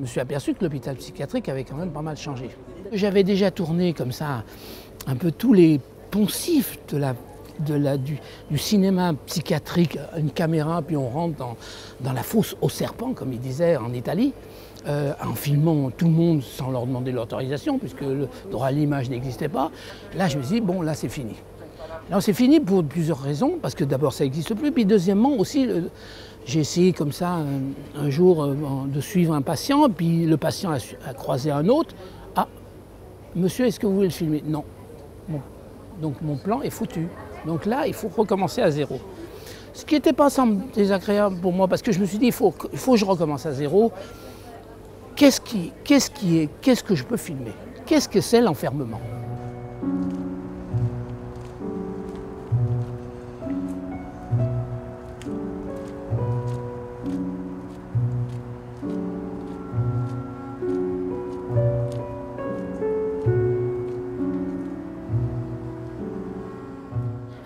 me suis aperçu que l'hôpital psychiatrique avait quand même pas mal changé. J'avais déjà tourné comme ça un peu tous les poncifs du cinéma psychiatrique, une caméra, puis on rentre dans la fosse aux serpents, comme ils disaient en Italie, en filmant tout le monde sans leur demander l'autorisation, puisque le droit à l'image n'existait pas. Là, je me suis dit, bon, là, c'est fini. Là, c'est fini pour plusieurs raisons, parce que d'abord, ça n'existe plus, puis deuxièmement, aussi, j'ai essayé comme ça, un jour, de suivre un patient, puis le patient a croisé un autre. Ah, monsieur, est-ce que vous voulez le filmer? Non. Bon. Donc mon plan est foutu. Donc là, il faut recommencer à zéro. Ce qui n'était pas désagréable pour moi, parce que je me suis dit, il faut que je recommence à zéro. Qu'est-ce que je peux filmer? Qu'est-ce que c'est l'enfermement?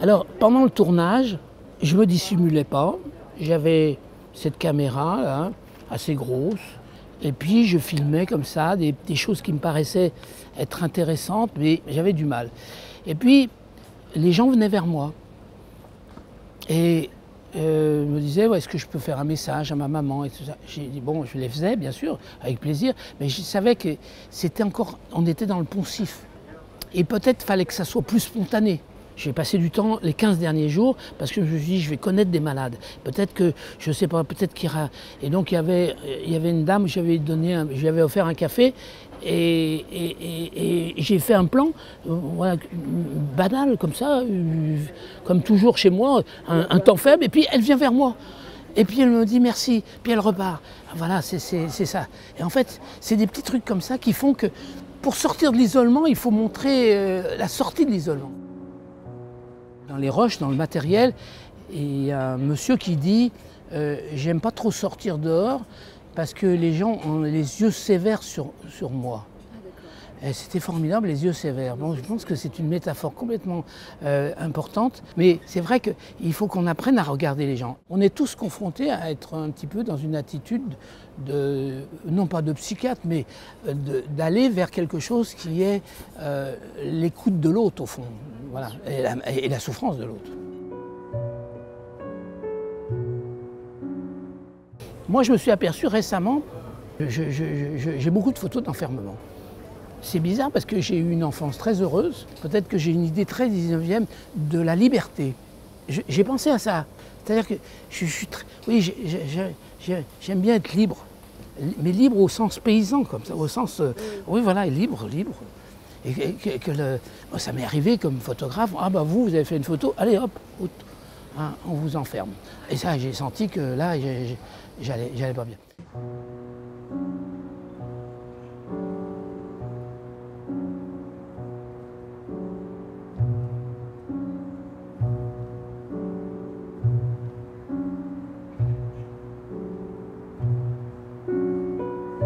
Alors, pendant le tournage, je ne me dissimulais pas. J'avais cette caméra là, assez grosse, et puis je filmais comme ça des choses qui me paraissaient être intéressantes, mais j'avais du mal. Et puis, les gens venaient vers moi et me disaient, ouais, est-ce que je peux faire un message à ma maman et tout ça. J'ai dit, bon, je les faisais, bien sûr, avec plaisir, mais je savais que c'était encore, on était dans le poncif. Et peut-être fallait que ça soit plus spontané. J'ai passé du temps les 15 derniers jours parce que je me suis dit, je vais connaître des malades. Peut-être que, je ne sais pas, peut-être qu'il y aura... Et donc il y avait une dame, je lui avais offert un café et j'ai fait un plan voilà, banal comme ça, comme toujours chez moi, un temps faible, et puis elle vient vers moi. Et puis elle me dit merci, puis elle repart. Voilà, c'est ça. Et en fait, c'est des petits trucs comme ça qui font que pour sortir de l'isolement, il faut montrer la sortie de l'isolement. Dans les rushs, dans le matériel, il y a un monsieur qui dit j'aime pas trop sortir dehors parce que les gens ont les yeux sévères sur moi. Et c'était formidable, les yeux sévères. Bon, je pense que c'est une métaphore complètement importante, mais c'est vrai qu'il faut qu'on apprenne à regarder les gens. On est tous confrontés à être un petit peu dans une attitude non pas de psychiatre, mais d'aller vers quelque chose qui est l'écoute de l'autre, au fond, voilà, et la souffrance de l'autre. Moi, je me suis aperçu récemment, j'ai beaucoup de photos d'enfermement. C'est bizarre parce que j'ai eu une enfance très heureuse, peut-être que j'ai une idée très 19e de la liberté. J'ai pensé à ça, c'est-à-dire que oui, j'aime bien être libre, mais libre au sens paysan, comme ça, au sens, oui voilà, libre. Et ça m'est arrivé comme photographe, ah bah vous avez fait une photo, allez hop, hein, on vous enferme. Et ça, j'ai senti que là, j'allais pas bien.